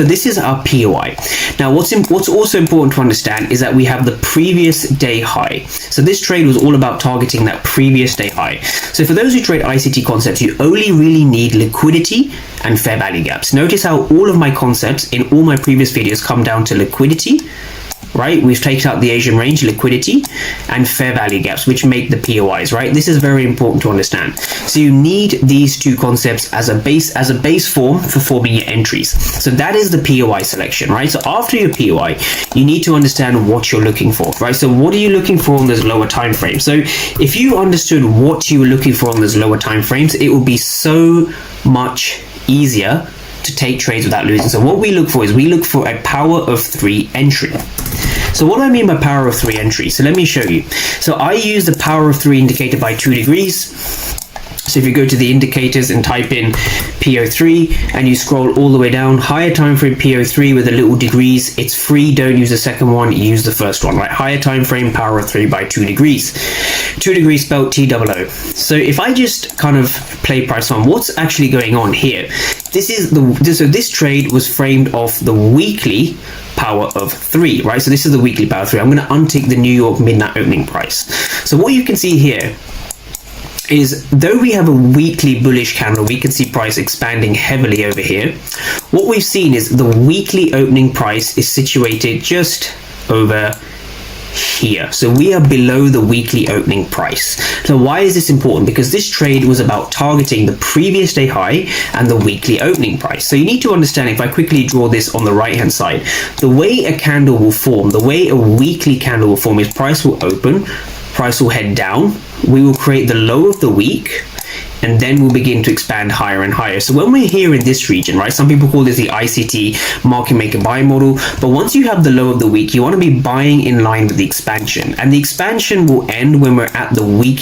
So this is our POI. Now what's also important to understand is that we have the previous day high. So this trade was all about targeting that previous day high. So for those who trade ICT concepts, you only really need liquidity and fair value gaps. Notice how all of my concepts in all my previous videos come down to liquidity, right? We've taken out the Asian range, liquidity, and fair value gaps, which make the POIs, right? This is very important to understand. So you need these two concepts as a base form for forming your entries. So that is the POI selection, right? So after your POI, you need to understand what you're looking for, right? So what are you looking for on those lower time frames? So if you understood what you were looking for on those lower time frames, it will be so much easier to take trades without losing. So what we look for is we look for a power of 3 entry. So what do I mean by power of 3 entry? So let me show you. So I use the power of 3 indicator by 2 degrees. So if you go to the indicators and type in PO3 and you scroll all the way down, higher time frame PO3 with the little degrees, it's free. Don't use the second one, use the first one, right? Higher time frame, power of 3 by 2 degrees. 2 degrees spelled TOO. So if I just kind of play price on, what's actually going on here? So this trade was framed off the weekly power of 3, right? So this is the weekly power of 3. I'm going to untick the New York midnight opening price. So what you can see here is, though we have a weekly bullish candle, we can see price expanding heavily over here. What we've seen is the weekly opening price is situated just over here. So we are below the weekly opening price. So why is this important? Because this trade was about targeting the previous day high and the weekly opening price. So you need to understand, if I quickly draw this on the right hand side, the way a candle will form, the way a weekly candle will form is price will open, price will head down, we will create the low of the week, and then we'll begin to expand higher and higher. So when we're here in this region, right, some people call this the ICT market maker buy model, but once you have the low of the week, you want to be buying in line with the expansion, and the expansion will end when we're at the week